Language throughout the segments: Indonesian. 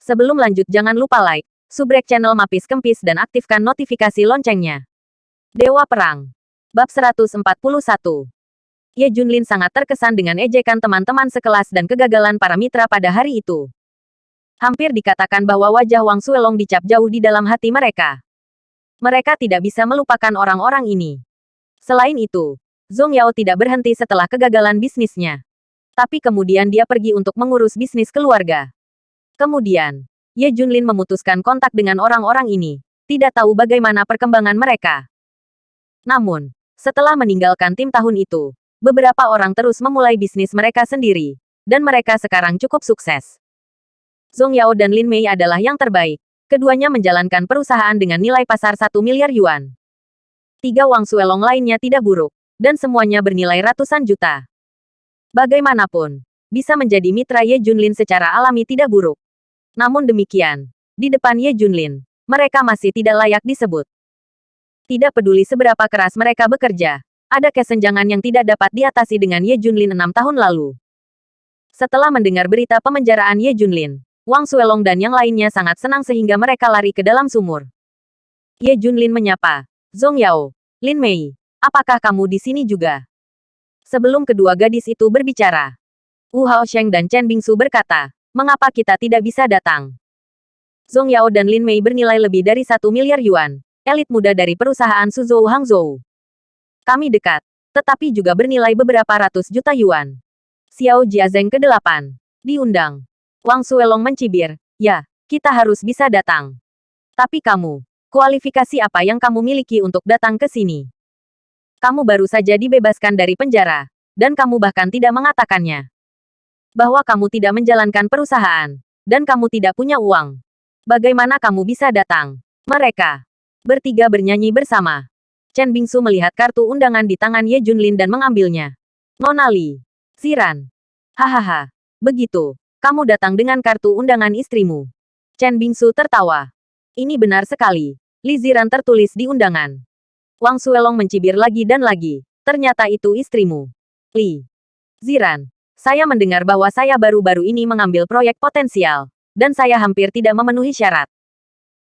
Sebelum lanjut jangan lupa like, subrek channel Mapis Kempis dan aktifkan notifikasi loncengnya. Dewa Perang. Bab 141. Ye Junlin sangat terkesan dengan ejekan teman-teman sekelas dan kegagalan para mitra pada hari itu. Hampir dikatakan bahwa wajah Wang Suelong dicap jauh di dalam hati mereka. Mereka tidak bisa melupakan orang-orang ini. Selain itu, Zhong Yao tidak berhenti setelah kegagalan bisnisnya. Tapi kemudian dia pergi untuk mengurus bisnis keluarga. Kemudian, Ye Junlin memutuskan kontak dengan orang-orang ini, tidak tahu bagaimana perkembangan mereka. Namun, setelah meninggalkan tim tahun itu, beberapa orang terus memulai bisnis mereka sendiri, dan mereka sekarang cukup sukses. Zhong Yao dan Lin Mei adalah yang terbaik. Keduanya menjalankan perusahaan dengan nilai pasar 1 miliar yuan. 3 Wang Suelong lainnya tidak buruk, dan semuanya bernilai ratusan juta. Bagaimanapun, bisa menjadi mitra Ye Junlin secara alami tidak buruk. Namun demikian, di depan Ye Junlin, mereka masih tidak layak disebut. Tidak peduli seberapa keras mereka bekerja, ada kesenjangan yang tidak dapat diatasi dengan Ye Junlin 6 tahun lalu. Setelah mendengar berita pemenjaraan Ye Junlin, Wang Suelong dan yang lainnya sangat senang sehingga mereka lari ke dalam sumur. Ye Junlin menyapa, Zhong Yao, Lin Mei, apakah kamu di sini juga? Sebelum kedua gadis itu berbicara, Wu Haosheng dan Chen Bingsu berkata, mengapa kita tidak bisa datang? Zhong Yao dan Lin Mei bernilai lebih dari 1 miliar yuan, elit muda dari perusahaan Suzhou Hangzhou. Kami dekat, tetapi juga bernilai beberapa ratus juta yuan. Xiao Jiazeng ke-8. Diundang. Wang Suelong mencibir, ya, kita harus bisa datang. Tapi kamu, kualifikasi apa yang kamu miliki untuk datang ke sini? Kamu baru saja dibebaskan dari penjara, dan kamu bahkan tidak mengatakannya. Bahwa kamu tidak menjalankan perusahaan, dan kamu tidak punya uang. Bagaimana kamu bisa datang? Mereka bertiga bernyanyi bersama. Chen Bingsu melihat kartu undangan di tangan Ye Junlin dan mengambilnya. Nona Li Ziran. Hahaha. Begitu, kamu datang dengan kartu undangan istrimu. Chen Bingsu tertawa. Ini benar sekali. Li Ziran tertulis di undangan. Wang Suelong mencibir lagi dan lagi. Ternyata itu istrimu. Li Ziran. Saya mendengar bahwa saya baru-baru ini mengambil proyek potensial, dan saya hampir tidak memenuhi syarat.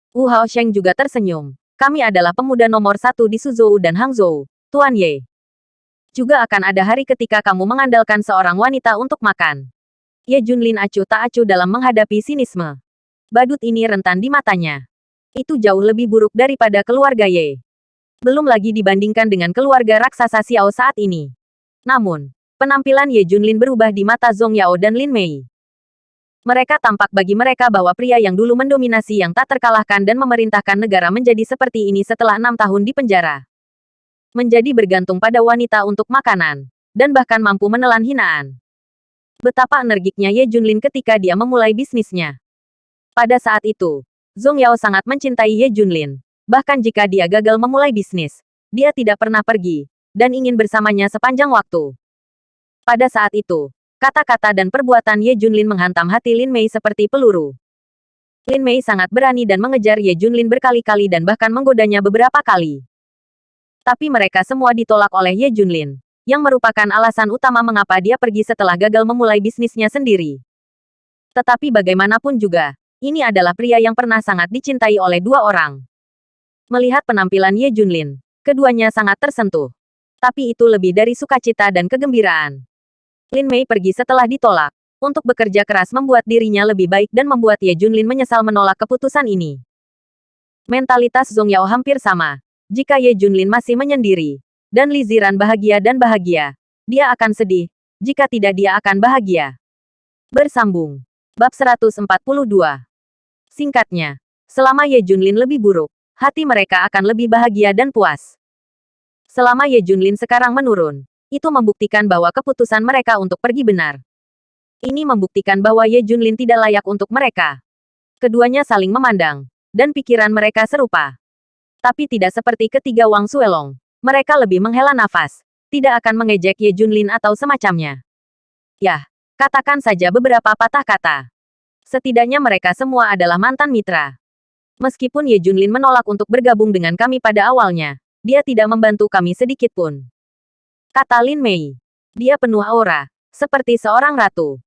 Wu Haosheng juga tersenyum. Kami adalah pemuda nomor 1 di Suzhou dan Hangzhou, Tuan Ye. Juga akan ada hari ketika kamu mengandalkan seorang wanita untuk makan. Ye Junlin acuh tak acuh dalam menghadapi sinisme. Badut ini rentan di matanya. Itu jauh lebih buruk daripada keluarga Ye. Belum lagi dibandingkan dengan keluarga raksasa Xiao saat ini. Namun, penampilan Ye Junlin berubah di mata Zhong Yao dan Lin Mei. Mereka tampak bagi mereka bahwa pria yang dulu mendominasi yang tak terkalahkan dan memerintahkan negara menjadi seperti ini setelah 6 tahun di penjara. Menjadi bergantung pada wanita untuk makanan, dan bahkan mampu menelan hinaan. Betapa energiknya Ye Junlin ketika dia memulai bisnisnya. Pada saat itu, Zhong Yao sangat mencintai Ye Junlin. Bahkan jika dia gagal memulai bisnis, dia tidak pernah pergi, dan ingin bersamanya sepanjang waktu. Pada saat itu, kata-kata dan perbuatan Ye Junlin menghantam hati Lin Mei seperti peluru. Lin Mei sangat berani dan mengejar Ye Junlin berkali-kali dan bahkan menggodanya beberapa kali. Tapi mereka semua ditolak oleh Ye Junlin, yang merupakan alasan utama mengapa dia pergi setelah gagal memulai bisnisnya sendiri. Tetapi bagaimanapun juga, ini adalah pria yang pernah sangat dicintai oleh 2 orang. Melihat penampilan Ye Junlin, keduanya sangat tersentuh. Tapi itu lebih dari sukacita dan kegembiraan. Lin Mei pergi setelah ditolak, untuk bekerja keras membuat dirinya lebih baik dan membuat Ye Junlin menyesal menolak keputusan ini. Mentalitas Zhong Yao hampir sama. Jika Ye Junlin masih menyendiri, dan Li Ziran bahagia dan bahagia, dia akan sedih. Jika tidak dia akan bahagia. Bersambung. Bab 142. Singkatnya, selama Ye Junlin lebih buruk, hati mereka akan lebih bahagia dan puas. Selama Ye Junlin sekarang menurun, itu membuktikan bahwa keputusan mereka untuk pergi benar. Ini membuktikan bahwa Ye Junlin tidak layak untuk mereka. Keduanya saling memandang, dan pikiran mereka serupa. Tapi tidak seperti ketiga Wang Suelong. Mereka lebih menghela nafas, tidak akan mengejek Ye Junlin atau semacamnya. Yah, katakan saja beberapa patah kata. Setidaknya mereka semua adalah mantan mitra. Meskipun Ye Junlin menolak untuk bergabung dengan kami pada awalnya, dia tidak membantu kami sedikit pun. Kata Lin Mei. Dia penuh aura, seperti seorang ratu.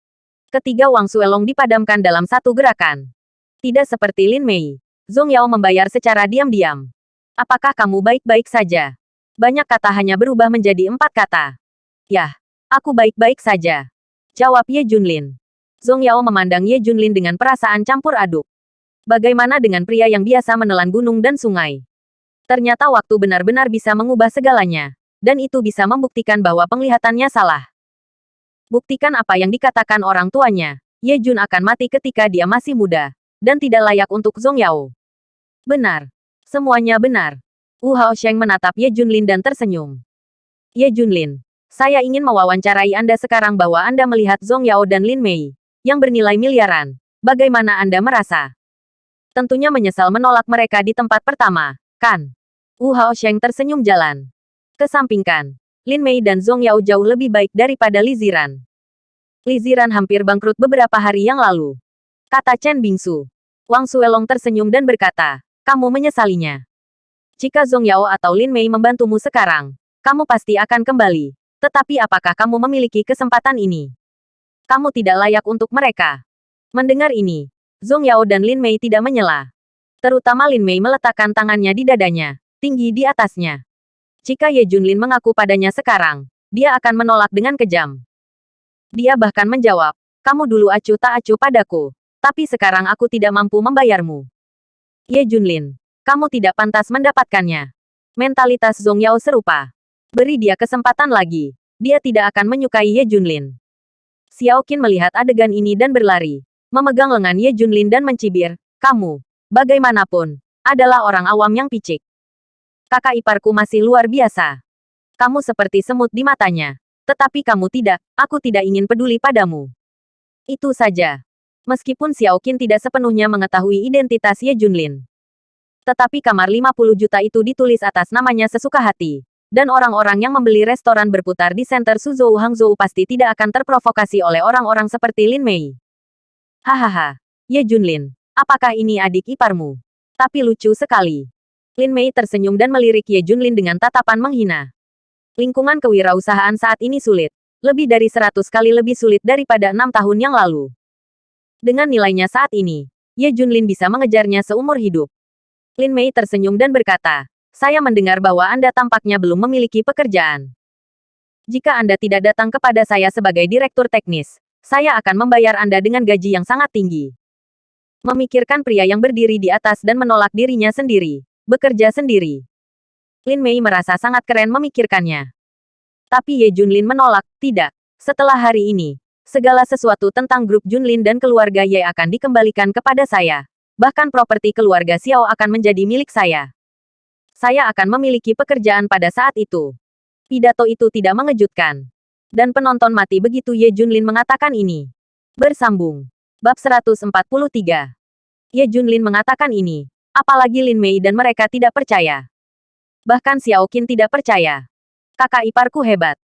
Ketiga Wang Suelong dipadamkan dalam satu gerakan. Tidak seperti Lin Mei. Zhong Yao membayar secara diam-diam. Apakah kamu baik-baik saja? Banyak kata hanya berubah menjadi 4 kata. Yah, aku baik-baik saja. Jawab Ye Junlin. Zhong Yao memandang Ye Junlin dengan perasaan campur aduk. Bagaimana dengan pria yang biasa menelan gunung dan sungai? Ternyata waktu benar-benar bisa mengubah segalanya. Dan itu bisa membuktikan bahwa penglihatannya salah. Buktikan apa yang dikatakan orang tuanya. Ye Jun akan mati ketika dia masih muda. Dan tidak layak untuk Zhong Yao. Benar. Semuanya benar. Wu Haosheng menatap Ye Junlin dan tersenyum. Ye Junlin, saya ingin mewawancarai Anda sekarang bahwa Anda melihat Zhong Yao dan Lin Mei. Yang bernilai miliaran. Bagaimana Anda merasa? Tentunya menyesal menolak mereka di tempat pertama, kan? Wu Haosheng tersenyum jalan. Kesampingkan, Lin Mei dan Zhong Yao jauh lebih baik daripada Li Ziran. Li Ziran hampir bangkrut beberapa hari yang lalu. Kata Chen Bingsu. Wang Suelong tersenyum dan berkata, kamu menyesalinya. Jika Zhong Yao atau Lin Mei membantumu sekarang, kamu pasti akan kembali. Tetapi apakah kamu memiliki kesempatan ini? Kamu tidak layak untuk mereka. Mendengar ini, Zhong Yao dan Lin Mei tidak menyela. Terutama Lin Mei meletakkan tangannya di dadanya, tinggi di atasnya. Jika Ye Junlin mengaku padanya sekarang, dia akan menolak dengan kejam. Dia bahkan menjawab, kamu dulu acuh tak acuh padaku. Tapi sekarang aku tidak mampu membayarmu. Ye Junlin, kamu tidak pantas mendapatkannya. Mentalitas Zhong Yao serupa. Beri dia kesempatan lagi. Dia tidak akan menyukai Ye Junlin. Xiao Qin melihat adegan ini dan berlari. Memegang lengan Ye Junlin dan mencibir, kamu, bagaimanapun, adalah orang awam yang picik. Kakak iparku masih luar biasa. Kamu seperti semut di matanya. Tetapi kamu tidak, aku tidak ingin peduli padamu. Itu saja. Meskipun Xiao Qin tidak sepenuhnya mengetahui identitas Ye Junlin. Tetapi kamar 50 juta itu ditulis atas namanya sesuka hati. Dan orang-orang yang membeli restoran berputar di Center Suzhou Hangzhou pasti tidak akan terprovokasi oleh orang-orang seperti Lin Mei. Hahaha. Ye Junlin, apakah ini adik iparmu? Tapi lucu sekali. Lin Mei tersenyum dan melirik Ye Junlin dengan tatapan menghina. Lingkungan kewirausahaan saat ini sulit. Lebih dari 100 kali lebih sulit daripada 6 tahun yang lalu. Dengan nilainya saat ini, Ye Junlin bisa mengejarnya seumur hidup. Lin Mei tersenyum dan berkata, saya mendengar bahwa Anda tampaknya belum memiliki pekerjaan. Jika Anda tidak datang kepada saya sebagai direktur teknis, saya akan membayar Anda dengan gaji yang sangat tinggi. Memikirkan pria yang berdiri di atas dan menolak dirinya sendiri. Bekerja sendiri. Lin Mei merasa sangat keren memikirkannya. Tapi Ye Junlin menolak, tidak. Setelah hari ini, segala sesuatu tentang grup Junlin dan keluarga Ye akan dikembalikan kepada saya. Bahkan properti keluarga Xiao akan menjadi milik saya. Saya akan memiliki pekerjaan pada saat itu. Pidato itu tidak mengejutkan. Dan penonton mati begitu Ye Junlin mengatakan ini. Bersambung. Bab 143. Ye Junlin mengatakan ini. Apalagi Lin Mei dan mereka tidak percaya. Bahkan Xiao Qin tidak percaya. Kakak iparku hebat.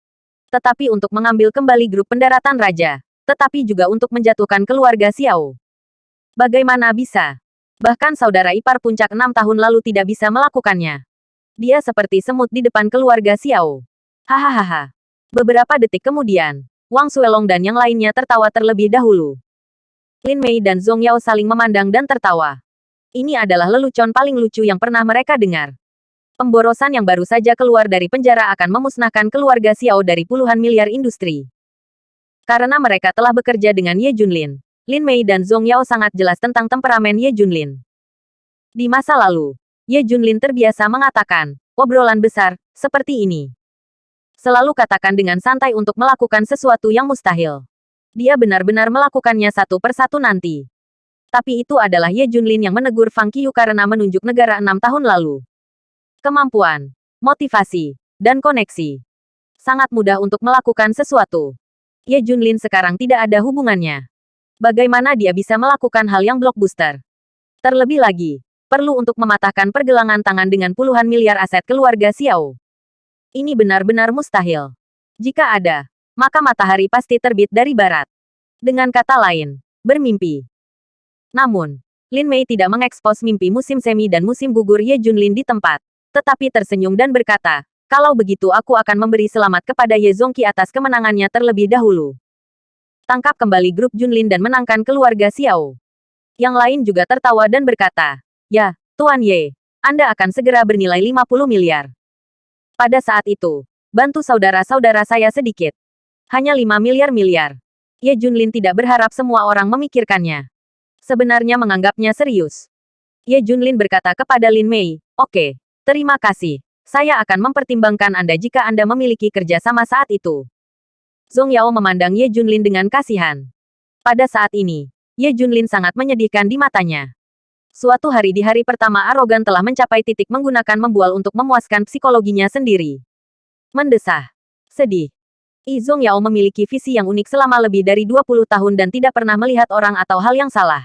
Tetapi untuk mengambil kembali grup pendaratan raja. Tetapi juga untuk menjatuhkan keluarga Xiao. Bagaimana bisa? Bahkan saudara ipar puncak 6 tahun lalu tidak bisa melakukannya. Dia seperti semut di depan keluarga Xiao. Hahaha. Beberapa detik kemudian, Wang Suelong dan yang lainnya tertawa terlebih dahulu. Lin Mei dan Zhong Yao saling memandang dan tertawa. Ini adalah lelucon paling lucu yang pernah mereka dengar. Pemborosan yang baru saja keluar dari penjara akan memusnahkan keluarga Xiao dari puluhan miliar industri. Karena mereka telah bekerja dengan Ye Junlin, Lin Mei dan Zhong Yao sangat jelas tentang temperamen Ye Junlin. Di masa lalu, Ye Junlin terbiasa mengatakan, obrolan besar, seperti ini. Selalu katakan dengan santai untuk melakukan sesuatu yang mustahil. Dia benar-benar melakukannya satu persatu nanti. Tapi itu adalah Ye Junlin yang menegur Fang Qiu karena menunjuk negara 6 tahun lalu. Kemampuan, motivasi, dan koneksi. Sangat mudah untuk melakukan sesuatu. Ye Junlin sekarang tidak ada hubungannya. Bagaimana dia bisa melakukan hal yang blockbuster? Terlebih lagi, perlu untuk mematahkan pergelangan tangan dengan puluhan miliar aset keluarga Xiao. Ini benar-benar mustahil. Jika ada, maka matahari pasti terbit dari barat. Dengan kata lain, bermimpi. Namun, Lin Mei tidak mengekspos mimpi musim semi dan musim gugur Ye Junlin di tempat. Tetapi tersenyum dan berkata, kalau begitu aku akan memberi selamat kepada Ye Zongqi atas kemenangannya terlebih dahulu. Tangkap kembali grup Junlin dan menangkan keluarga Xiao. Yang lain juga tertawa dan berkata, "Ya, Tuan Ye, Anda akan segera bernilai 50 miliar." Pada saat itu, bantu saudara-saudara saya sedikit. Hanya 5 miliar-miliar. Ye Junlin tidak berharap semua orang memikirkannya. Sebenarnya menganggapnya serius. Ye Junlin berkata kepada Lin Mei, "Oke, terima kasih. Saya akan mempertimbangkan Anda jika Anda memiliki kerjasama saat itu." Zhong Yao memandang Ye Junlin dengan kasihan. Pada saat ini, Ye Junlin sangat menyedihkan di matanya. Suatu hari di hari pertama arogan telah mencapai titik menggunakan membual untuk memuaskan psikologinya sendiri. Mendesah. Sedih. Zhong Yao memiliki visi yang unik selama lebih dari 20 tahun dan tidak pernah melihat orang atau hal yang salah.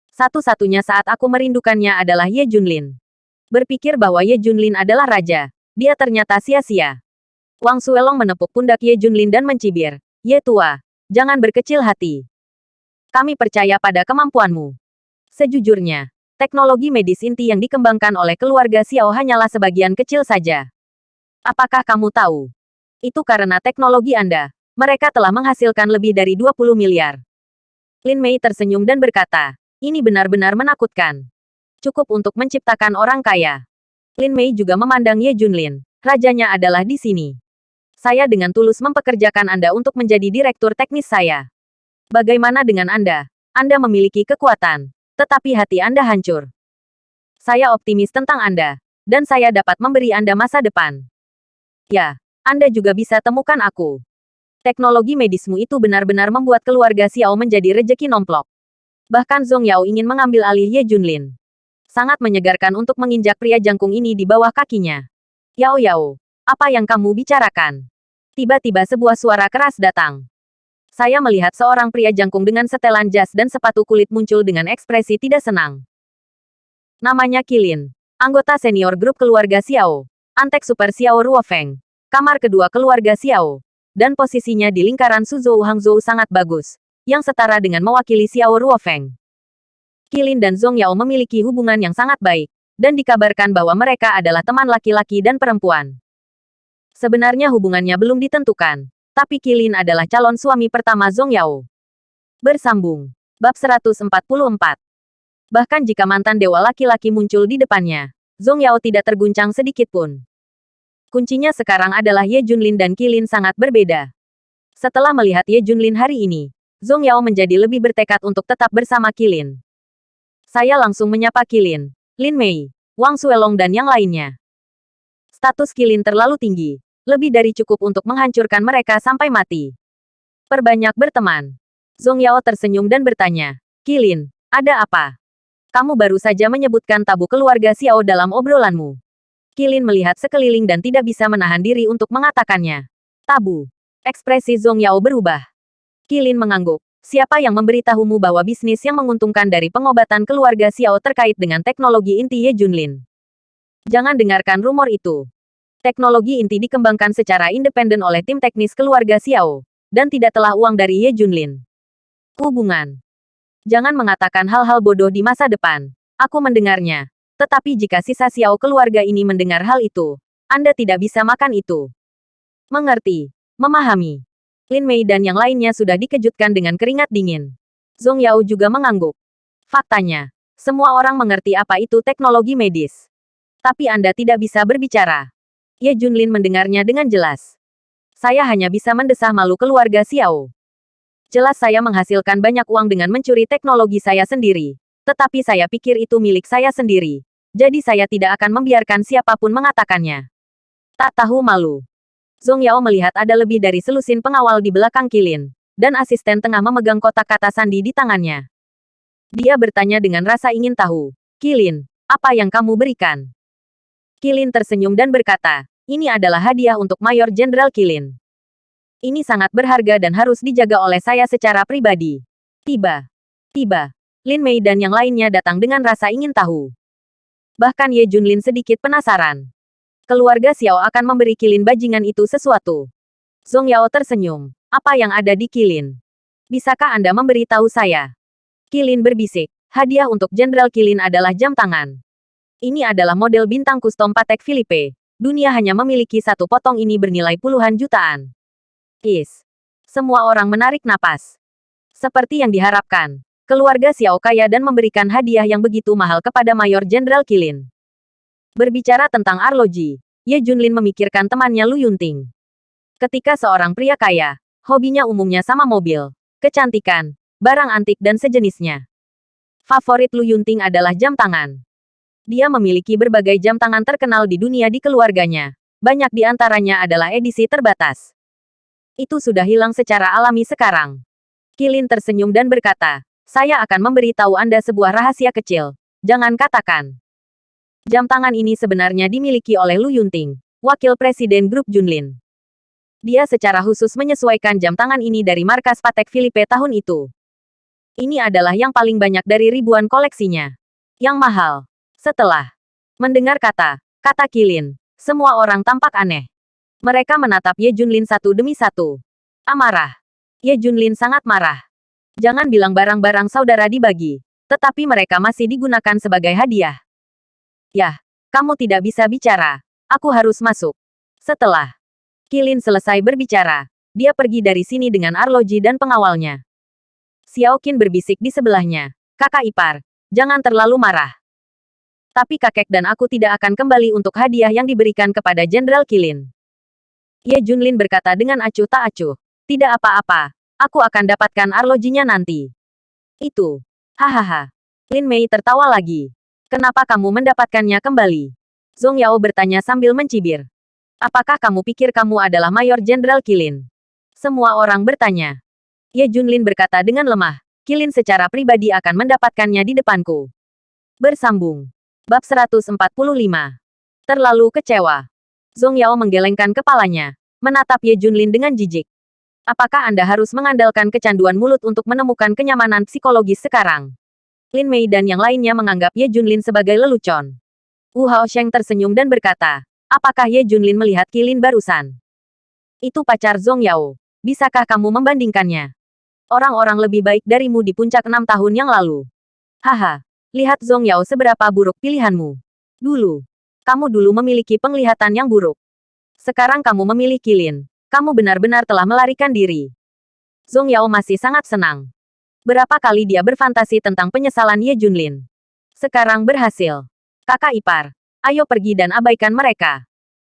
Satu-satunya saat aku merindukannya adalah Ye Junlin. Berpikir bahwa Ye Junlin adalah raja, dia ternyata sia-sia. Wang Suelong menepuk pundak Ye Junlin dan mencibir, "Ye tua, jangan berkecil hati. Kami percaya pada kemampuanmu." Sejujurnya, teknologi medis inti yang dikembangkan oleh keluarga Xiao hanyalah sebagian kecil saja. Apakah kamu tahu? Itu karena teknologi Anda. Mereka telah menghasilkan lebih dari 20 miliar. Lin Mei tersenyum dan berkata, "Ini benar-benar menakutkan. Cukup untuk menciptakan orang kaya." Lin Mei juga memandang Ye Junlin. "Rajanya adalah di sini. Saya dengan tulus mempekerjakan Anda untuk menjadi direktur teknis saya. Bagaimana dengan Anda? Anda memiliki kekuatan, tetapi hati Anda hancur. Saya optimis tentang Anda, dan saya dapat memberi Anda masa depan. Ya, Anda juga bisa temukan aku. Teknologi medismu itu benar-benar membuat keluarga Xiao menjadi rejeki nomplok." Bahkan Zhong Yao ingin mengambil alih Ye Junlin. Sangat menyegarkan untuk menginjak pria jangkung ini di bawah kakinya. "Yao Yao, apa yang kamu bicarakan?" Tiba-tiba sebuah suara keras datang. Saya melihat seorang pria jangkung dengan setelan jas dan sepatu kulit muncul dengan ekspresi tidak senang. Namanya Qilin, anggota senior grup keluarga Xiao. Antek Super Xiao Ruofeng. Kamar kedua keluarga Xiao. Dan posisinya di lingkaran Suzhou Hangzhou sangat bagus, yang setara dengan mewakili Xiao Ruofeng. Qilin dan Zhong Yao memiliki hubungan yang sangat baik, dan dikabarkan bahwa mereka adalah teman laki-laki dan perempuan. Sebenarnya hubungannya belum ditentukan, tapi Qilin adalah calon suami pertama Zhong Yao. Bersambung. Bab 144. Bahkan jika mantan dewa laki-laki muncul di depannya, Zhong Yao tidak terguncang sedikit pun. Kuncinya sekarang adalah Ye Junlin dan Qilin sangat berbeda. Setelah melihat Ye Junlin hari ini, Zhong Yao menjadi lebih bertekad untuk tetap bersama Qilin. Saya langsung menyapa Qilin, Lin Mei, Wang Suelong dan yang lainnya. Status Qilin terlalu tinggi, lebih dari cukup untuk menghancurkan mereka sampai mati. Perbanyak berteman. Zhong Yao tersenyum dan bertanya, "Qilin, ada apa? Kamu baru saja menyebutkan tabu keluarga Xiao dalam obrolanmu." Qilin melihat sekeliling dan tidak bisa menahan diri untuk mengatakannya. "Tabu." Ekspresi Zhong Yao berubah. Qilin mengangguk. "Siapa yang memberitahumu bahwa bisnis yang menguntungkan dari pengobatan keluarga Xiao terkait dengan teknologi inti Ye Junlin? Jangan dengarkan rumor itu. Teknologi inti dikembangkan secara independen oleh tim teknis keluarga Xiao, dan tidak telah uang dari Ye Junlin. Hubungan. Jangan mengatakan hal-hal bodoh di masa depan. Aku mendengarnya. Tetapi jika sisa Xiao keluarga ini mendengar hal itu, Anda tidak bisa makan itu." Mengerti. Memahami. Lin Mei dan yang lainnya sudah dikejutkan dengan keringat dingin. Zhong Yao juga mengangguk. Faktanya, semua orang mengerti apa itu teknologi medis. Tapi Anda tidak bisa berbicara. Ye Junlin mendengarnya dengan jelas. "Saya hanya bisa mendesah malu keluarga Xiao. Jelas saya menghasilkan banyak uang dengan mencuri teknologi saya sendiri. Tetapi saya pikir itu milik saya sendiri. Jadi saya tidak akan membiarkan siapapun mengatakannya." Tak tahu malu. Zhong Yao melihat ada lebih dari selusin pengawal di belakang Qilin, dan asisten tengah memegang kotak kata sandi di tangannya. Dia bertanya dengan rasa ingin tahu, "Qilin, apa yang kamu berikan?" Qilin tersenyum dan berkata, "Ini adalah hadiah untuk Mayor Jenderal Qilin. Ini sangat berharga dan harus dijaga oleh saya secara pribadi." Tiba, Lin Mei dan yang lainnya datang dengan rasa ingin tahu. Bahkan Ye Junlin sedikit penasaran. Keluarga Xiao akan memberi Qilin bajingan itu sesuatu. Zhong Yao tersenyum. "Apa yang ada di Qilin? Bisakah Anda memberi tahu saya?" Qilin berbisik. "Hadiah untuk Jenderal Qilin adalah jam tangan. Ini adalah model bintang kustom Patek Philippe. Dunia hanya memiliki satu potong ini bernilai puluhan jutaan." Semua orang menarik napas. Seperti yang diharapkan, Keluarga Xiao kaya dan memberikan hadiah yang begitu mahal kepada Mayor Jenderal Qilin. Berbicara tentang arloji, Ye Junlin memikirkan temannya Lu Yunting. Ketika seorang pria kaya, hobinya umumnya sama mobil, kecantikan, barang antik dan sejenisnya. Favorit Lu Yunting adalah jam tangan. Dia memiliki berbagai jam tangan terkenal di dunia di keluarganya. Banyak di antaranya adalah edisi terbatas. Itu sudah hilang secara alami sekarang. Qilin tersenyum dan berkata, saya akan memberitahu Anda sebuah rahasia kecil. Jangan katakan. Jam tangan ini sebenarnya dimiliki oleh Lu Yunting, wakil presiden grup Junlin. Dia secara khusus menyesuaikan jam tangan ini dari markas Patek Philippe tahun itu. Ini adalah yang paling banyak dari ribuan koleksinya. Yang mahal. Setelah mendengar kata Qilin, semua orang tampak aneh. Mereka menatap Ye Junlin satu demi satu. Amarah. Ye Junlin sangat marah. Jangan bilang barang-barang saudara dibagi, tetapi mereka masih digunakan sebagai hadiah. Yah, kamu tidak bisa bicara. Aku harus masuk. Setelah Qilin selesai berbicara, dia pergi dari sini dengan arloji dan pengawalnya. Xiao Qin berbisik di sebelahnya. Kakak ipar, jangan terlalu marah. Tapi kakek dan aku tidak akan kembali untuk hadiah yang diberikan kepada Jenderal Qilin. Ye Junlin berkata dengan acuh tak acuh. Tidak apa-apa, aku akan dapatkan arlojinya nanti. Itu. Hahaha. Lin Mei tertawa lagi. Kenapa kamu mendapatkannya kembali? Zhong Yao bertanya sambil mencibir. Apakah kamu pikir kamu adalah Mayor Jenderal Qilin? Semua orang bertanya. Ye Junlin berkata dengan lemah. Qilin secara pribadi akan mendapatkannya di depanku. Bersambung. Bab 145. Terlalu kecewa. Zhong Yao menggelengkan kepalanya, menatap Ye Junlin dengan jijik. Apakah Anda harus mengandalkan kecanduan mulut untuk menemukan kenyamanan psikologis sekarang? Lin Mei dan yang lainnya menganggap Ye Junlin sebagai lelucon. Wu Haosheng tersenyum dan berkata, apakah Ye Junlin melihat Qilin barusan? Itu pacar Zhong Yao. Bisakah kamu membandingkannya? Orang-orang lebih baik darimu di puncak 6 tahun yang lalu. Haha, lihat Zhong Yao seberapa buruk pilihanmu. Kamu dulu memiliki penglihatan yang buruk. Sekarang kamu memilih Qilin. Kamu benar-benar telah melarikan diri. Zhong Yao masih sangat senang. Berapa kali dia berfantasi tentang penyesalan Ye Junlin. Sekarang berhasil. Kakak ipar, ayo pergi dan abaikan mereka.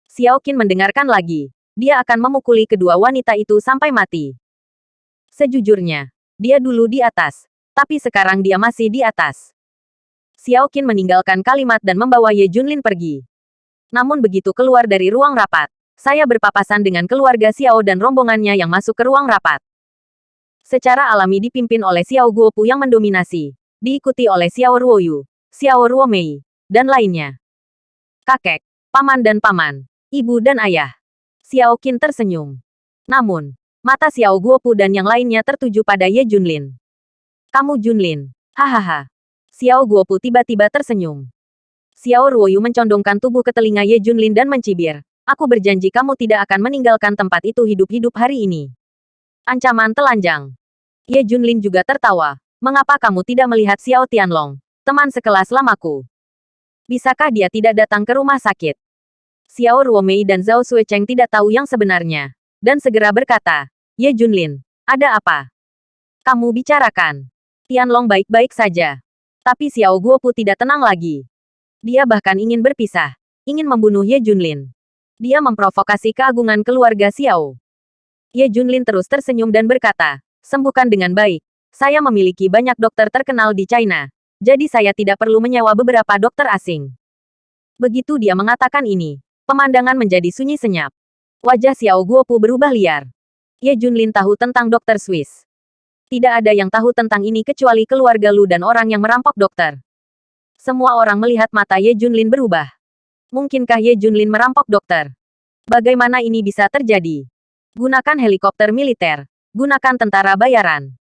Xiao Qin mendengarkan lagi. Dia akan memukuli kedua wanita itu sampai mati. Sejujurnya, dia dulu di atas, tapi sekarang dia masih di atas. Xiao Qin meninggalkan kalimat dan membawa Ye Junlin pergi. Namun begitu keluar dari ruang rapat, saya berpapasan dengan keluarga Xiao dan rombongannya yang masuk ke ruang rapat. Secara alami dipimpin oleh Xiao Guopu yang mendominasi, diikuti oleh Xiao Ruoyu, Xiao Ruomei, dan lainnya. Kakek, paman dan paman, ibu dan ayah. Xiao Qin tersenyum. Namun, mata Xiao Guopu dan yang lainnya tertuju pada Ye Junlin. Kamu Junlin, hahaha. Xiao Guopu tiba-tiba tersenyum. Xiao Ruoyu mencondongkan tubuh ke telinga Ye Junlin dan mencibir. Aku berjanji kamu tidak akan meninggalkan tempat itu hidup-hidup hari ini. Ancaman telanjang. Ye Junlin juga tertawa. Mengapa kamu tidak melihat Xiao Tianlong, teman sekelas lamaku? Bisakah dia tidak datang ke rumah sakit? Xiao Ruomei dan Zhao Suecheng tidak tahu yang sebenarnya, dan segera berkata, Ye Junlin, ada apa? Kamu bicarakan. Tianlong baik-baik saja. Tapi Xiao Guopu tidak tenang lagi. Dia bahkan ingin berpisah, ingin membunuh Ye Junlin. Dia memprovokasi keagungan keluarga Xiao. Ye Junlin terus tersenyum dan berkata, sembuhkan dengan baik. Saya memiliki banyak dokter terkenal di China, jadi saya tidak perlu menyewa beberapa dokter asing. Begitu dia mengatakan ini, pemandangan menjadi sunyi senyap. Wajah Xiao Guopu berubah liar. Ye Junlin tahu tentang dokter Swiss. Tidak ada yang tahu tentang ini kecuali keluarga Lu dan orang yang merampok dokter. Semua orang melihat mata Ye Junlin berubah. Mungkinkah Ye Junlin merampok dokter? Bagaimana ini bisa terjadi? Gunakan helikopter militer. Gunakan tentara bayaran.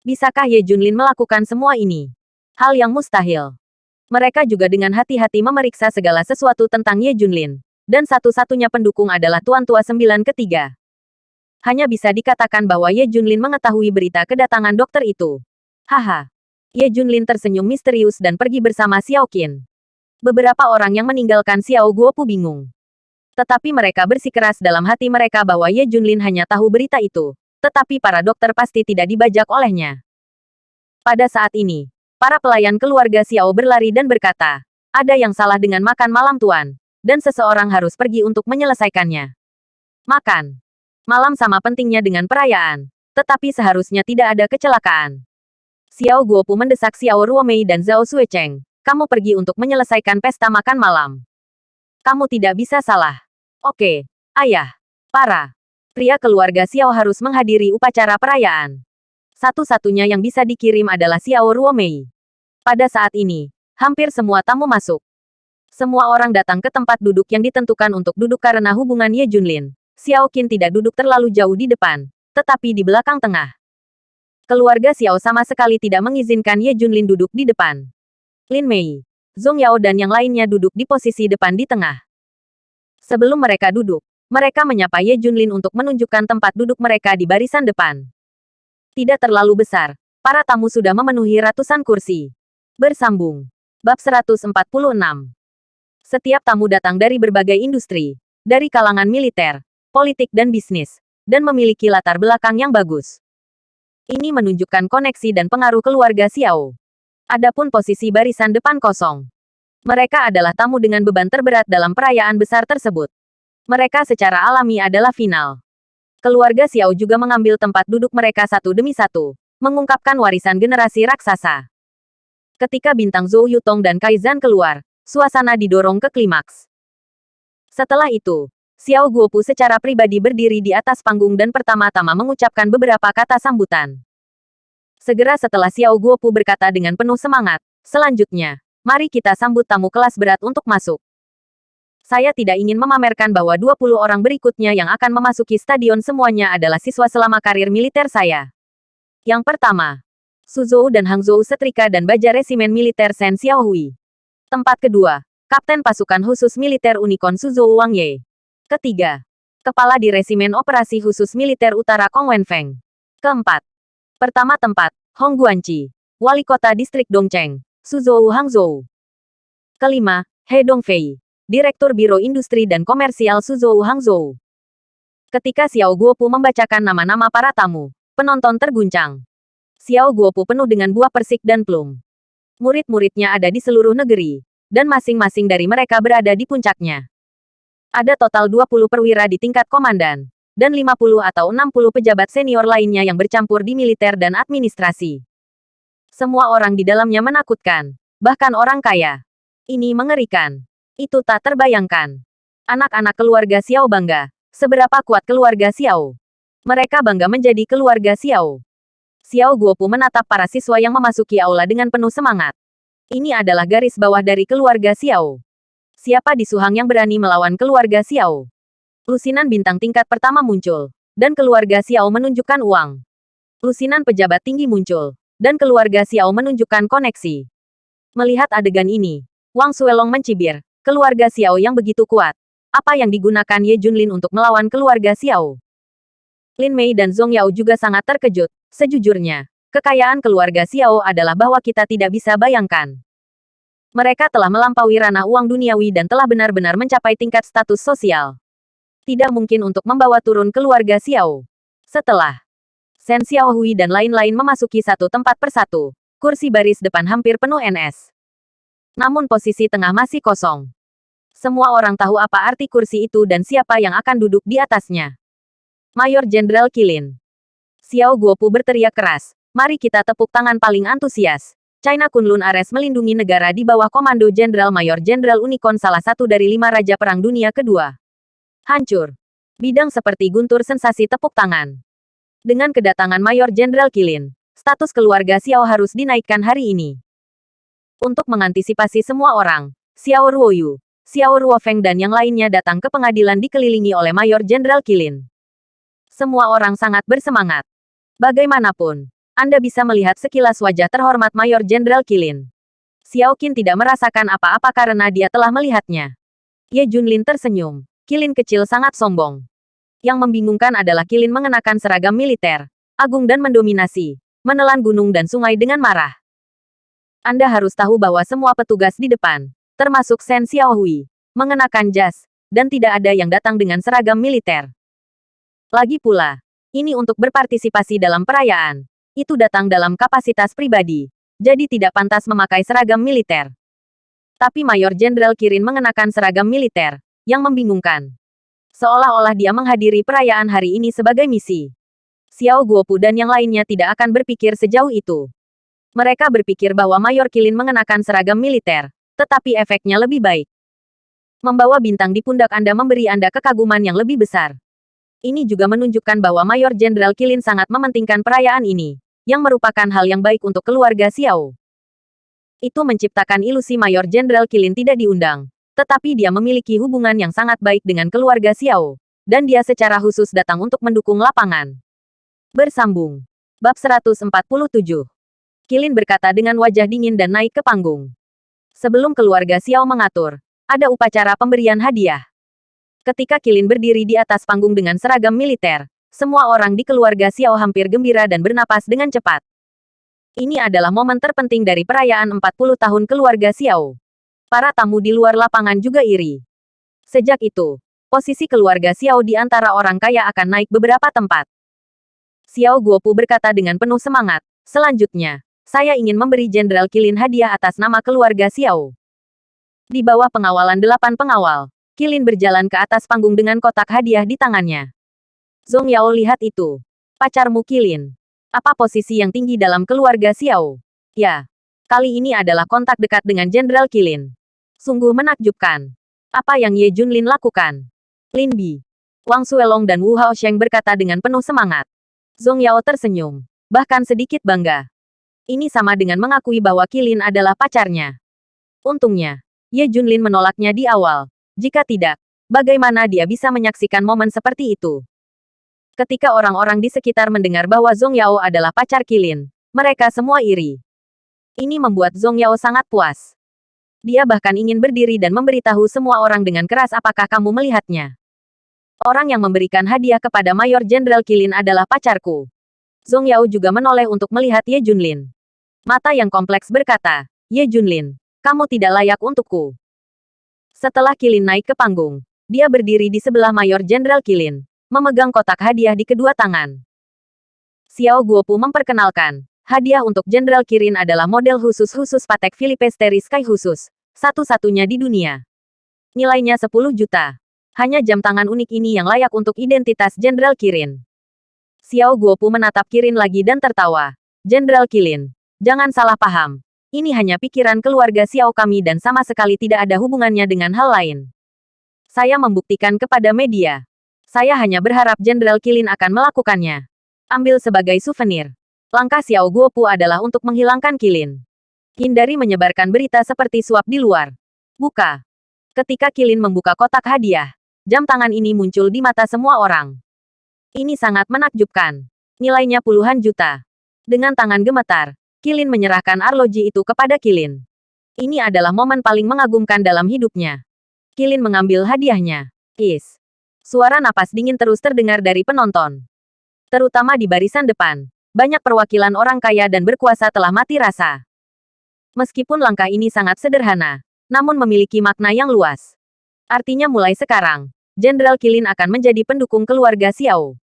Bisakah Ye Junlin melakukan semua ini? Hal yang mustahil. Mereka juga dengan hati-hati memeriksa segala sesuatu tentang Ye Junlin. Dan satu-satunya pendukung adalah Tuan Tua 9 ketiga. Hanya bisa dikatakan bahwa Ye Junlin mengetahui berita kedatangan dokter itu. Haha. Ye Junlin tersenyum misterius dan pergi bersama Xiao Qin. Beberapa orang yang meninggalkan Xiao Guopu bingung. Tetapi mereka bersikeras dalam hati mereka bahwa Ye Junlin hanya tahu berita itu. Tetapi para dokter pasti tidak dibajak olehnya. Pada saat ini, para pelayan keluarga Xiao berlari dan berkata, ada yang salah dengan makan malam Tuan, dan seseorang harus pergi untuk menyelesaikannya. Makan malam sama pentingnya dengan perayaan, tetapi seharusnya tidak ada kecelakaan. Xiao Guopu mendesak Xiao Ruomei dan Zhao Xuecheng, kamu pergi untuk menyelesaikan pesta makan malam. Kamu tidak bisa salah. Oke, ayah. Para pria keluarga Xiao harus menghadiri upacara perayaan. Satu-satunya yang bisa dikirim adalah Xiao Ruomei. Pada saat ini, hampir semua tamu masuk. Semua orang datang ke tempat duduk yang ditentukan untuk duduk karena hubungan Ye Junlin. Xiao Qin tidak duduk terlalu jauh di depan, tetapi di belakang tengah. Keluarga Xiao sama sekali tidak mengizinkan Ye Junlin duduk di depan. Lin Mei, Zhong Yao dan yang lainnya duduk di posisi depan di tengah. Sebelum mereka duduk, mereka menyapa Ye Junlin untuk menunjukkan tempat duduk mereka di barisan depan. Tidak terlalu besar, para tamu sudah memenuhi ratusan kursi. Bersambung. Bab 146. Setiap tamu datang dari berbagai industri, dari kalangan militer, politik dan bisnis, dan memiliki latar belakang yang bagus. Ini menunjukkan koneksi dan pengaruh keluarga Xiao. Adapun posisi barisan depan kosong. Mereka adalah tamu dengan beban terberat dalam perayaan besar tersebut. Mereka secara alami adalah final. Keluarga Xiao juga mengambil tempat duduk mereka satu demi satu, mengungkapkan warisan generasi raksasa. Ketika bintang Zhou Yutong dan Kaizan keluar, suasana didorong ke klimaks. Setelah itu, Xiao Guopu secara pribadi berdiri di atas panggung dan pertama-tama mengucapkan beberapa kata sambutan. Segera setelah Xiao Guopu berkata dengan penuh semangat, selanjutnya, mari kita sambut tamu kelas berat untuk masuk. Saya tidak ingin memamerkan bahwa 20 orang berikutnya yang akan memasuki stadion semuanya adalah siswa selama karir militer saya. Yang pertama, Suzhou dan Hangzhou Setrika dan Baja Resimen Militer Shen Xiaohui. Tempat kedua, Kapten Pasukan Khusus Militer Unicorn Suzhou Wang Ye. Ketiga, Kepala di Resimen Operasi Khusus Militer Utara Kong Wenfeng. Keempat, pertama tempat, Hong Guanqi, Wali Kota Distrik Dongcheng, Suzhou Hangzhou. Kelima, He Dongfei, Direktur Biro Industri dan Komersial Suzhou Hangzhou. Ketika Xiao Guopu membacakan nama-nama para tamu, penonton terguncang. Xiao Guopu penuh dengan buah persik dan plum. Murid-muridnya ada di seluruh negeri, dan masing-masing dari mereka berada di puncaknya. Ada total 20 perwira di tingkat komandan, dan 50 atau 60 pejabat senior lainnya yang bercampur di militer dan administrasi. Semua orang di dalamnya menakutkan, bahkan orang kaya. Ini mengerikan. Itu tak terbayangkan. Anak-anak keluarga Xiao bangga. Seberapa kuat keluarga Xiao? Mereka bangga menjadi keluarga Xiao. Xiao Guopu menatap para siswa yang memasuki aula dengan penuh semangat. Ini adalah garis bawah dari keluarga Xiao. Siapa di Suhang yang berani melawan keluarga Xiao? Lusinan bintang tingkat pertama muncul, dan keluarga Xiao menunjukkan uang. Lusinan pejabat tinggi muncul, dan keluarga Xiao menunjukkan koneksi. Melihat adegan ini, Wang Suelong mencibir. Keluarga Xiao yang begitu kuat. Apa yang digunakan Ye Junlin untuk melawan keluarga Xiao? Lin Mei dan Zhong Yao juga sangat terkejut. Sejujurnya, kekayaan keluarga Xiao adalah bahwa kita tidak bisa bayangkan. Mereka telah melampaui ranah uang duniawi dan telah benar-benar mencapai tingkat status sosial. Tidak mungkin untuk membawa turun keluarga Xiao. Setelah Shen Xiaohui dan lain-lain memasuki satu tempat persatu, kursi baris depan hampir penuh NS. Namun posisi tengah masih kosong. Semua orang tahu apa arti kursi itu dan siapa yang akan duduk di atasnya. Mayor Jenderal Qilin. Xiao Guopu berteriak keras, mari kita tepuk tangan paling antusias. China Kunlun Ares melindungi negara di bawah komando Jenderal Mayor Jenderal Unicorn, salah satu dari 5 Raja Perang Dunia Kedua. Hancur. Bidang seperti guntur sensasi tepuk tangan. Dengan kedatangan Mayor Jenderal Qilin, status keluarga Xiao harus dinaikkan hari ini. Untuk mengantisipasi semua orang, Xiao Ruoyu, Xiao Ruofeng dan yang lainnya datang ke pengadilan dikelilingi oleh Mayor Jenderal Qilin. Semua orang sangat bersemangat. Bagaimanapun, Anda bisa melihat sekilas wajah terhormat Mayor Jenderal Qilin. Xiao Qin tidak merasakan apa-apa karena dia telah melihatnya. Ye Junlin tersenyum. Qilin kecil sangat sombong. Yang membingungkan adalah Qilin mengenakan seragam militer, agung dan mendominasi, menelan gunung dan sungai dengan marah. Anda harus tahu bahwa semua petugas di depan, termasuk Shen Xiaohui, mengenakan jas, dan tidak ada yang datang dengan seragam militer. Lagi pula, ini untuk berpartisipasi dalam perayaan. Itu datang dalam kapasitas pribadi, jadi tidak pantas memakai seragam militer. Tapi Mayor Jenderal Kirin mengenakan seragam militer, yang membingungkan. Seolah-olah dia menghadiri perayaan hari ini sebagai misi. Xiao Guopu dan yang lainnya tidak akan berpikir sejauh itu. Mereka berpikir bahwa Mayor Kilin mengenakan seragam militer, tetapi efeknya lebih baik. Membawa bintang di pundak Anda memberi Anda kekaguman yang lebih besar. Ini juga menunjukkan bahwa Mayor Jenderal Kilin sangat mementingkan perayaan ini, yang merupakan hal yang baik untuk keluarga Xiao. Itu menciptakan ilusi Mayor Jenderal Kilin tidak diundang, tetapi dia memiliki hubungan yang sangat baik dengan keluarga Xiao, dan dia secara khusus datang untuk mendukung lapangan. Bersambung. Bab 147. Kilin berkata dengan wajah dingin dan naik ke panggung. Sebelum keluarga Xiao mengatur, ada upacara pemberian hadiah. Ketika Kilin berdiri di atas panggung dengan seragam militer, semua orang di keluarga Xiao hampir gembira dan bernapas dengan cepat. Ini adalah momen terpenting dari perayaan 40 tahun keluarga Xiao. Para tamu di luar lapangan juga iri. Sejak itu, posisi keluarga Xiao di antara orang kaya akan naik beberapa tempat. Xiao Guopu berkata dengan penuh semangat, selanjutnya, saya ingin memberi Jenderal Kilin hadiah atas nama keluarga Xiao. Di bawah pengawalan 8 pengawal, Kilin berjalan ke atas panggung dengan kotak hadiah di tangannya. Zhong Yao lihat itu. Pacarmu Kilin. Apa posisi yang tinggi dalam keluarga Xiao? Ya. Kali ini adalah kontak dekat dengan Jenderal Kilin. Sungguh menakjubkan. Apa yang Ye Junlin lakukan? Lin Bi, Wang Suelong dan Wu Haosheng berkata dengan penuh semangat. Zhong Yao tersenyum. Bahkan sedikit bangga. Ini sama dengan mengakui bahwa Kilin adalah pacarnya. Untungnya, Ye Junlin menolaknya di awal. Jika tidak, bagaimana dia bisa menyaksikan momen seperti itu? Ketika orang-orang di sekitar mendengar bahwa Zhong Yao adalah pacar Kilin, mereka semua iri. Ini membuat Zhong Yao sangat puas. Dia bahkan ingin berdiri dan memberitahu semua orang dengan keras apakah kamu melihatnya. Orang yang memberikan hadiah kepada Mayor Jenderal Kilin adalah pacarku. Zhong Yao juga menoleh untuk melihat Ye Junlin. Mata yang kompleks berkata, Ye Junlin, kamu tidak layak untukku. Setelah Kilin naik ke panggung, dia berdiri di sebelah Mayor Jenderal Kilin, memegang kotak hadiah di kedua tangan. Xiao Guopu memperkenalkan, hadiah untuk Jenderal Kilin adalah model khusus Patek Philippe Starry Sky khusus, satu-satunya di dunia. Nilainya 10 juta. Hanya jam tangan unik ini yang layak untuk identitas Jenderal Kilin. Xiao Guopu menatap Kilin lagi dan tertawa. Jenderal Kilin, jangan salah paham. Ini hanya pikiran keluarga Xiao kami dan sama sekali tidak ada hubungannya dengan hal lain. Saya membuktikan kepada media. Saya hanya berharap Jenderal Kilin akan melakukannya. Ambil sebagai souvenir. Langkah Xiao Guopu adalah untuk menghilangkan Kilin. Hindari menyebarkan berita seperti suap di luar. Buka. Ketika Kilin membuka kotak hadiah, jam tangan ini muncul di mata semua orang. Ini sangat menakjubkan. Nilainya puluhan juta. Dengan tangan gemetar, Kilin menyerahkan arloji itu kepada Kilin. Ini adalah momen paling mengagumkan dalam hidupnya. Kilin mengambil hadiahnya. Is. Suara napas dingin terus terdengar dari penonton. Terutama di barisan depan. Banyak perwakilan orang kaya dan berkuasa telah mati rasa. Meskipun langkah ini sangat sederhana, namun memiliki makna yang luas. Artinya mulai sekarang, Jenderal Kilin akan menjadi pendukung keluarga Xiao.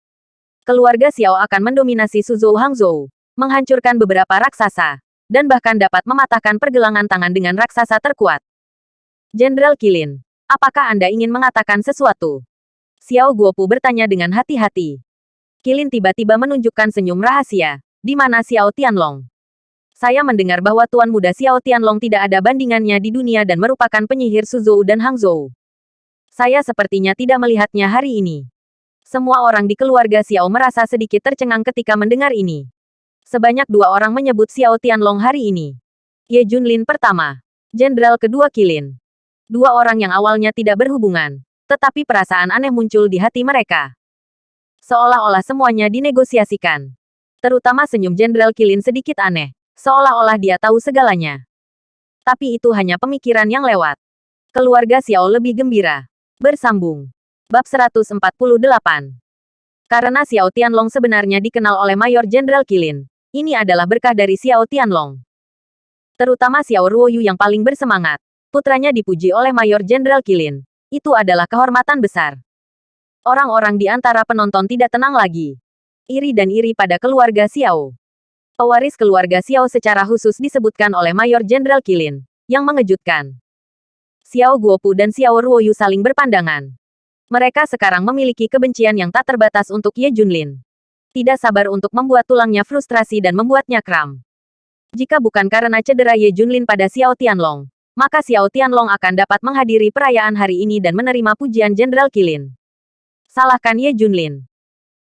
Keluarga Xiao akan mendominasi Suzhou Hangzhou, menghancurkan beberapa raksasa, dan bahkan dapat mematahkan pergelangan tangan dengan raksasa terkuat. Jenderal Kilin, apakah Anda ingin mengatakan sesuatu? Xiao Guopu bertanya dengan hati-hati. Kilin tiba-tiba menunjukkan senyum rahasia, di mana Xiao Tianlong. Saya mendengar bahwa Tuan Muda Xiao Tianlong tidak ada bandingannya di dunia dan merupakan penyihir Suzhou dan Hangzhou. Saya sepertinya tidak melihatnya hari ini. Semua orang di keluarga Xiao merasa sedikit tercengang ketika mendengar ini. Sebanyak 2 orang menyebut Xiao Tianlong hari ini. Ye Junlin pertama. Jenderal kedua Kilin. 2 orang yang awalnya tidak berhubungan. Tetapi perasaan aneh muncul di hati mereka. Seolah-olah semuanya dinegosiasikan. Terutama senyum Jenderal Kilin sedikit aneh. Seolah-olah dia tahu segalanya. Tapi itu hanya pemikiran yang lewat. Keluarga Xiao lebih gembira. Bersambung. Bab 148. Karena Xiao Tianlong sebenarnya dikenal oleh Mayor Jenderal Kilin. Ini adalah berkah dari Xiao Tianlong. Terutama Xiao Ruoyu yang paling bersemangat. Putranya dipuji oleh Mayor Jenderal Kilin. Itu adalah kehormatan besar. Orang-orang di antara penonton tidak tenang lagi. Iri dan iri pada keluarga Xiao. Pewaris keluarga Xiao secara khusus disebutkan oleh Mayor Jenderal Qilin, yang mengejutkan. Xiao Guopu dan Xiao Ruoyu saling berpandangan. Mereka sekarang memiliki kebencian yang tak terbatas untuk Ye Junlin. Tidak sabar untuk membuat tulangnya frustrasi dan membuatnya kram. Jika bukan karena cedera Ye Junlin pada Xiao Tianlong, maka Xiao Tianlong akan dapat menghadiri perayaan hari ini dan menerima pujian Jenderal Qilin. Salahkan Ye Junlin.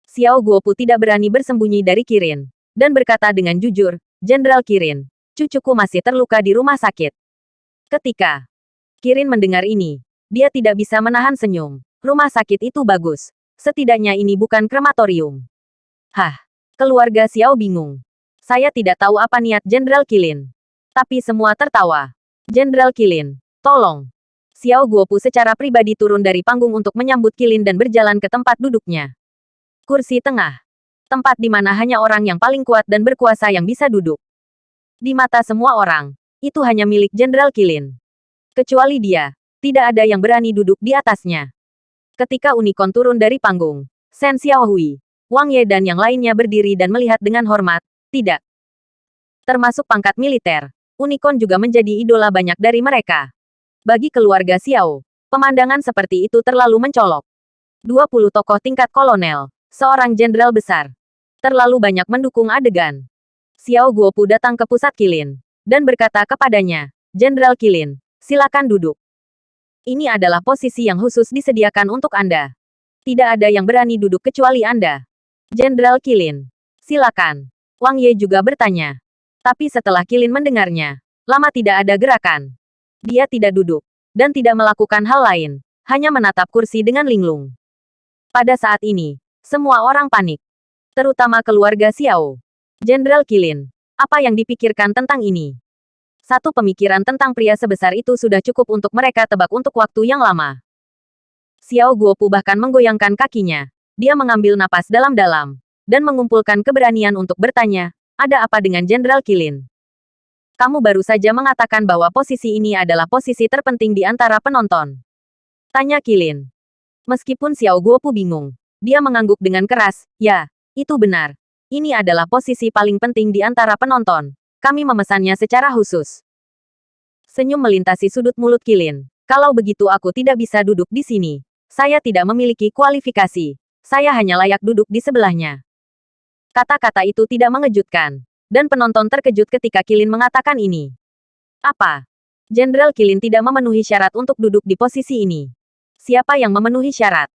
Xiao Guopu tidak berani bersembunyi dari Qilin, dan berkata dengan jujur, Jenderal Qilin, cucuku masih terluka di rumah sakit. Ketika Qilin mendengar ini, dia tidak bisa menahan senyum. Rumah sakit itu bagus. Setidaknya ini bukan krematorium. Hah, keluarga Xiao bingung. Saya tidak tahu apa niat Jenderal Qilin. Tapi semua tertawa. Jenderal Qilin, tolong. Xiao Guopu secara pribadi turun dari panggung untuk menyambut Qilin dan berjalan ke tempat duduknya. Kursi tengah. Tempat di mana hanya orang yang paling kuat dan berkuasa yang bisa duduk. Di mata semua orang, itu hanya milik Jenderal Qilin. Kecuali dia, tidak ada yang berani duduk di atasnya. Ketika Unicorn turun dari panggung, Shen Xiaohui, Wang Ye dan yang lainnya berdiri dan melihat dengan hormat. Tidak. Termasuk pangkat militer, Unicorn juga menjadi idola banyak dari mereka. Bagi keluarga Xiao, pemandangan seperti itu terlalu mencolok. 20 tokoh tingkat kolonel, seorang jenderal besar. Terlalu banyak mendukung adegan. Xiao Guopu datang ke pusat Qilin, dan berkata kepadanya, Jenderal Qilin, silakan duduk. Ini adalah posisi yang khusus disediakan untuk Anda. Tidak ada yang berani duduk kecuali Anda. Jenderal Qilin, silakan. Wang Ye juga bertanya. Tapi setelah Qilin mendengarnya, lama tidak ada gerakan. Dia tidak duduk, dan tidak melakukan hal lain, hanya menatap kursi dengan linglung. Pada saat ini, semua orang panik. Terutama keluarga Xiao. Jenderal Qilin, apa yang dipikirkan tentang ini? Satu pemikiran tentang pria sebesar itu sudah cukup untuk mereka tebak untuk waktu yang lama. Xiao Guopu bahkan menggoyangkan kakinya. Dia mengambil napas dalam-dalam, dan mengumpulkan keberanian untuk bertanya, ada apa dengan Jenderal Qilin? Kamu baru saja mengatakan bahwa posisi ini adalah posisi terpenting di antara penonton. Tanya Qilin. Meskipun Xiao Guopu bingung, dia mengangguk dengan keras, ya. Itu benar. Ini adalah posisi paling penting di antara penonton. Kami memesannya secara khusus. Senyum melintasi sudut mulut Qilin. Kalau begitu aku tidak bisa duduk di sini. Saya tidak memiliki kualifikasi. Saya hanya layak duduk di sebelahnya. Kata-kata itu tidak mengejutkan. Dan penonton terkejut ketika Qilin mengatakan ini. Apa? Jenderal Qilin tidak memenuhi syarat untuk duduk di posisi ini. Siapa yang memenuhi syarat?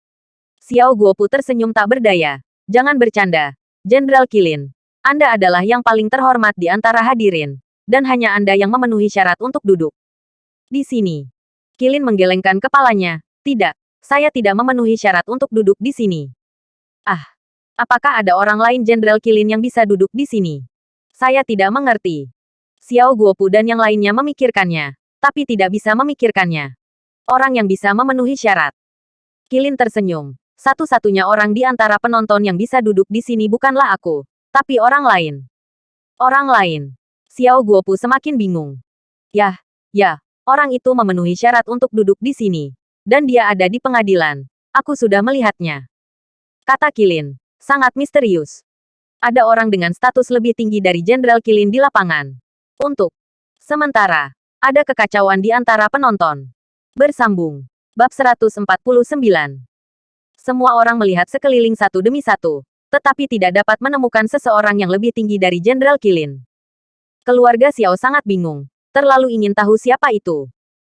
Xiao Guopu tersenyum tak berdaya. Jangan bercanda, Jenderal Qilin. Anda adalah yang paling terhormat di antara hadirin. Dan hanya Anda yang memenuhi syarat untuk duduk di sini. Qilin menggelengkan kepalanya. Tidak, saya tidak memenuhi syarat untuk duduk di sini. Ah, apakah ada orang lain Jenderal Qilin yang bisa duduk di sini? Saya tidak mengerti. Xiao Guopu dan yang lainnya memikirkannya, tapi tidak bisa memikirkannya. Orang yang bisa memenuhi syarat. Qilin tersenyum. Satu-satunya orang di antara penonton yang bisa duduk di sini bukanlah aku, tapi orang lain. Orang lain. Xiao Guopu semakin bingung. Ya, orang itu memenuhi syarat untuk duduk di sini. Dan dia ada di pengadilan. Aku sudah melihatnya. Kata Qilin, sangat misterius. Ada orang dengan status lebih tinggi dari Jenderal Qilin di lapangan. Untuk sementara, ada kekacauan di antara penonton. Bersambung. Bab 149. Semua orang melihat sekeliling satu demi satu, tetapi tidak dapat menemukan seseorang yang lebih tinggi dari Jenderal Qilin. Keluarga Xiao sangat bingung, terlalu ingin tahu siapa itu.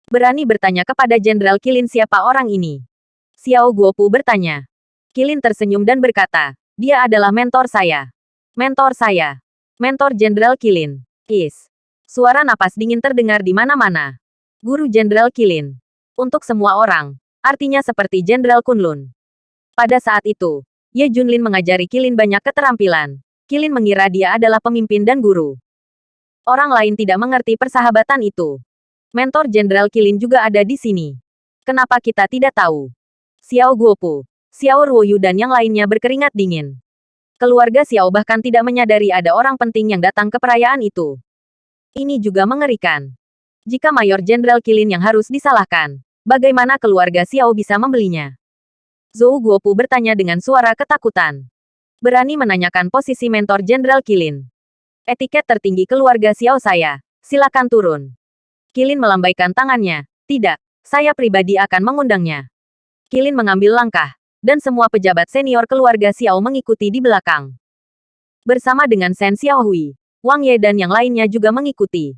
Berani bertanya kepada Jenderal Qilin siapa orang ini. Xiao Guopu bertanya. Qilin tersenyum dan berkata, dia adalah mentor saya. Mentor saya. Mentor Jenderal Qilin. Suara napas dingin terdengar di mana-mana. Guru Jenderal Qilin. Untuk semua orang, artinya seperti Jenderal Kunlun. Pada saat itu, Ye Junlin mengajari Qilin banyak keterampilan. Qilin mengira dia adalah pemimpin dan guru. Orang lain tidak mengerti persahabatan itu. Mentor Jenderal Qilin juga ada di sini. Kenapa kita tidak tahu? Xiao Guopu, Xiao Ruoyu dan yang lainnya berkeringat dingin. Keluarga Xiao bahkan tidak menyadari ada orang penting yang datang ke perayaan itu. Ini juga mengerikan. Jika Mayor Jenderal Qilin yang harus disalahkan, bagaimana keluarga Xiao bisa membelinya? Zhou Guopu bertanya dengan suara ketakutan. Berani menanyakan posisi mentor Jenderal Qilin. Etiket tertinggi keluarga Xiao saya. Silakan turun. Qilin melambaikan tangannya. Tidak, saya pribadi akan mengundangnya. Qilin mengambil langkah, dan semua pejabat senior keluarga Xiao mengikuti di belakang. Bersama dengan Shen Xiaohui, Wang Ye dan yang lainnya juga mengikuti.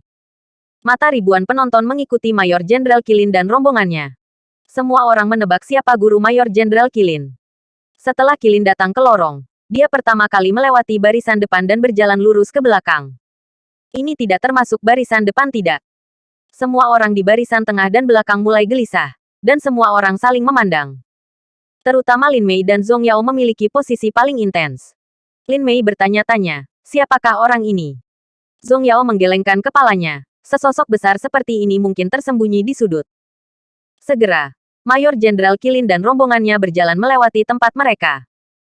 Mata ribuan penonton mengikuti Mayor Jenderal Qilin dan rombongannya. Semua orang menebak siapa guru Mayor Jenderal Qilin. Setelah Qilin datang ke lorong, dia pertama kali melewati barisan depan dan berjalan lurus ke belakang. Ini tidak termasuk barisan depan tidak. Semua orang di barisan tengah dan belakang mulai gelisah, dan semua orang saling memandang. Terutama Lin Mei dan Zhong Yao memiliki posisi paling intens. Lin Mei bertanya-tanya, siapakah orang ini? Zhong Yao menggelengkan kepalanya. Sesosok besar seperti ini mungkin tersembunyi di sudut. Segera, Mayor Jenderal Qilin dan rombongannya berjalan melewati tempat mereka.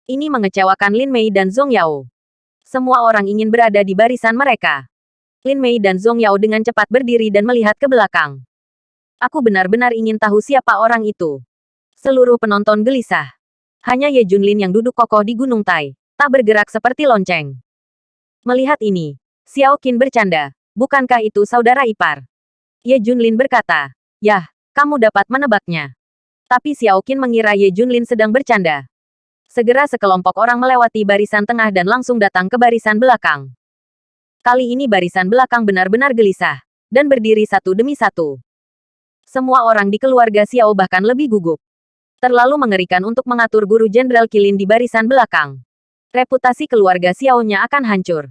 Ini mengecewakan Lin Mei dan Zhong Yao. Semua orang ingin berada di barisan mereka. Lin Mei dan Zhong Yao dengan cepat berdiri dan melihat ke belakang. Aku benar-benar ingin tahu siapa orang itu. Seluruh penonton gelisah. Hanya Ye Junlin yang duduk kokoh di Gunung Tai, tak bergerak seperti lonceng. Melihat ini, Xiao Qin bercanda, bukankah itu saudara ipar? Ye Junlin berkata, yah, kamu dapat menebaknya. Tapi Xiao Qin mengira Ye Junlin sedang bercanda. Segera sekelompok orang melewati barisan tengah dan langsung datang ke barisan belakang. Kali ini barisan belakang benar-benar gelisah, dan berdiri satu demi satu. Semua orang di keluarga Xiao bahkan lebih gugup. Terlalu mengerikan untuk mengatur guru Jenderal Qilin di barisan belakang. Reputasi keluarga Xiao-nya akan hancur.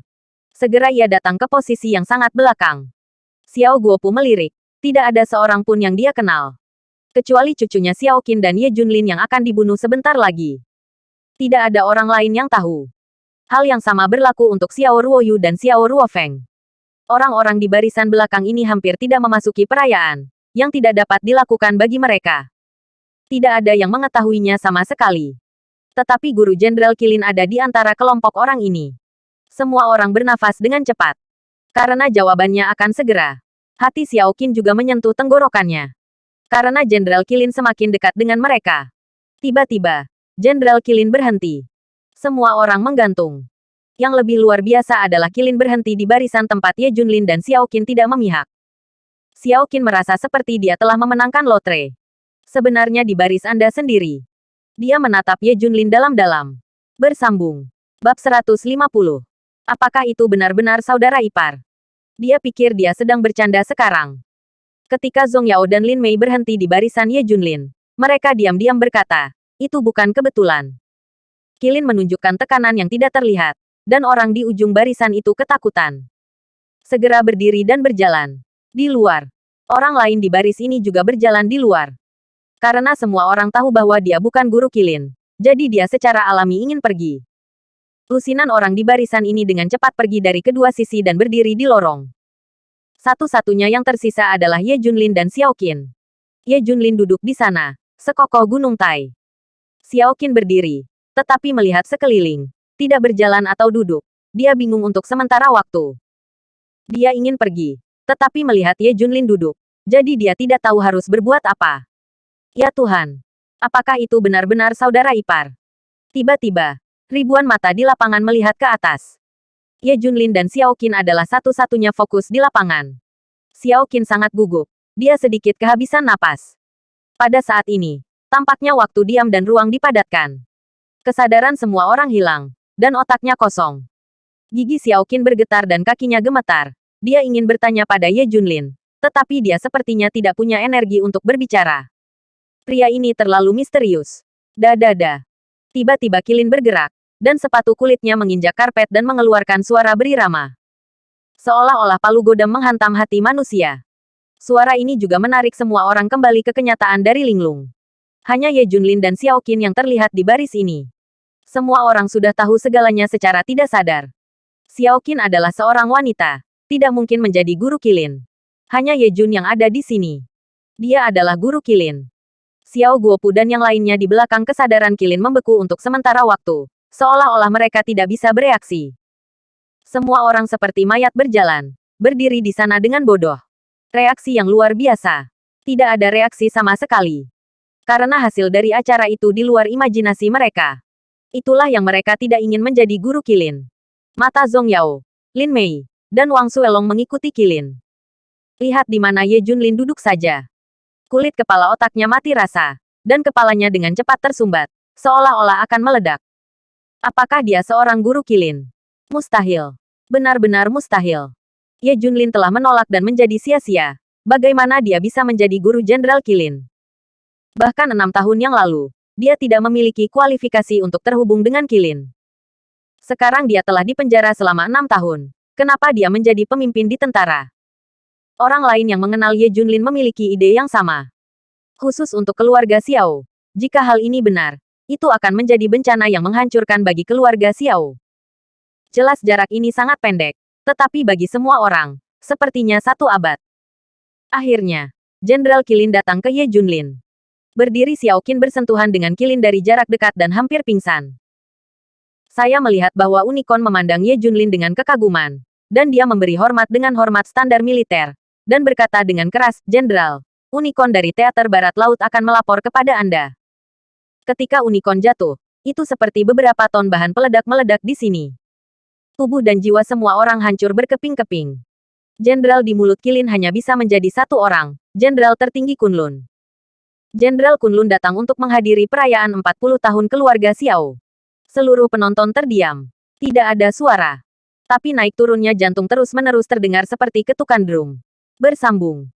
Segera ia datang ke posisi yang sangat belakang. Xiao Guopu melirik. Tidak ada seorang pun yang dia kenal. Kecuali cucunya Xiao Qin dan Ye Junlin yang akan dibunuh sebentar lagi. Tidak ada orang lain yang tahu. Hal yang sama berlaku untuk Xiao Ruoyu dan Xiao Ruofeng. Orang-orang di barisan belakang ini hampir tidak memasuki perayaan, yang tidak dapat dilakukan bagi mereka. Tidak ada yang mengetahuinya sama sekali. Tetapi guru Jenderal Qilin ada di antara kelompok orang ini. Semua orang bernafas dengan cepat. Karena jawabannya akan segera. Hati Xiao Qin juga menyentuh tenggorokannya. Karena Jenderal Qilin semakin dekat dengan mereka. Tiba-tiba, Jenderal Qilin berhenti. Semua orang menggantung. Yang lebih luar biasa adalah Qilin berhenti di barisan tempat Ye Junlin dan Xiao Qin tidak memihak. Xiao Qin merasa seperti dia telah memenangkan lotre. Sebenarnya di baris Anda sendiri. Dia menatap Ye Junlin dalam-dalam. Bersambung. Bab 150. Apakah itu benar-benar saudara ipar? Dia pikir dia sedang bercanda sekarang. Ketika Zhong Yao dan Lin Mei berhenti di barisan Ye Junlin, mereka diam-diam berkata, itu bukan kebetulan. Qilin menunjukkan tekanan yang tidak terlihat, dan orang di ujung barisan itu ketakutan. Segera berdiri dan berjalan. Di luar, orang lain di baris ini juga berjalan di luar. Karena semua orang tahu bahwa dia bukan guru Qilin, jadi dia secara alami ingin pergi. Lusinan orang di barisan ini dengan cepat pergi dari kedua sisi dan berdiri di lorong. Satu-satunya yang tersisa adalah Ye Junlin dan Xiao Qin. Ye Junlin duduk di sana, sekokoh Gunung Tai. Xiao Qin berdiri, tetapi melihat sekeliling, tidak berjalan atau duduk. Dia bingung untuk sementara waktu. Dia ingin pergi, tetapi melihat Ye Junlin duduk, jadi dia tidak tahu harus berbuat apa. Ya Tuhan, apakah itu benar-benar saudara ipar? Tiba-tiba, ribuan mata di lapangan melihat ke atas. Ye Junlin dan Xiao Qin adalah satu-satunya fokus di lapangan. Xiao Qin sangat gugup. Dia sedikit kehabisan napas. Pada saat ini, tampaknya waktu diam dan ruang dipadatkan. Kesadaran semua orang hilang, dan otaknya kosong. Gigi Xiao Qin bergetar dan kakinya gemetar. Dia ingin bertanya pada Ye Junlin, tetapi dia sepertinya tidak punya energi untuk berbicara. Pria ini terlalu misterius. Dadada. Tiba-tiba Qilin bergerak, dan sepatu kulitnya menginjak karpet dan mengeluarkan suara berirama. Seolah-olah palu godam menghantam hati manusia. Suara ini juga menarik semua orang kembali ke kenyataan dari linglung. Hanya Ye Junlin dan Xiao Qin yang terlihat di baris ini. Semua orang sudah tahu segalanya secara tidak sadar. Xiao Qin adalah seorang wanita, tidak mungkin menjadi guru Qilin. Hanya Ye Jun yang ada di sini. Dia adalah guru Qilin. Xiao Guopu dan yang lainnya di belakang kesadaran Qilin membeku untuk sementara waktu, seolah-olah mereka tidak bisa bereaksi. Semua orang seperti mayat berjalan, berdiri di sana dengan bodoh. Reaksi yang luar biasa. Tidak ada reaksi sama sekali. Karena hasil dari acara itu di luar imajinasi mereka. Itulah yang mereka tidak ingin menjadi guru Qilin. Mata Zhong Yao Lin Mei, dan Wang Suelong mengikuti Qilin. Lihat di mana Ye Junlin duduk saja. Kulit kepala otaknya mati rasa, dan kepalanya dengan cepat tersumbat, seolah-olah akan meledak. Apakah dia seorang guru Qilin? Mustahil. Benar-benar mustahil. Ye Junlin telah menolak dan menjadi sia-sia. Bagaimana dia bisa menjadi guru Jenderal Qilin? Bahkan 6 tahun yang lalu, dia tidak memiliki kualifikasi untuk terhubung dengan Qilin. Sekarang dia telah dipenjara selama 6 tahun. Kenapa dia menjadi pemimpin di tentara? Orang lain yang mengenal Ye Junlin memiliki ide yang sama. Khusus untuk keluarga Xiao. Jika hal ini benar, itu akan menjadi bencana yang menghancurkan bagi keluarga Xiao. Jelas jarak ini sangat pendek, tetapi bagi semua orang, sepertinya 1 abad. Akhirnya, Jenderal Qilin datang ke Ye Junlin. Berdiri Xiao Qin bersentuhan dengan Qilin dari jarak dekat dan hampir pingsan. Saya melihat bahwa unicorn memandang Ye Junlin dengan kekaguman, dan dia memberi hormat dengan hormat standar militer, dan berkata dengan keras, "Jenderal, unicorn dari Teater Barat Laut akan melapor kepada Anda." Ketika unicorn jatuh, itu seperti beberapa ton bahan peledak meledak di sini. Tubuh dan jiwa semua orang hancur berkeping-keping. Jenderal di mulut Qilin hanya bisa menjadi 1 orang, Jenderal tertinggi Kunlun. Jenderal Kunlun datang untuk menghadiri perayaan 40 tahun keluarga Xiao. Seluruh penonton terdiam. Tidak ada suara. Tapi naik turunnya jantung terus-menerus terdengar seperti ketukan drum. Bersambung.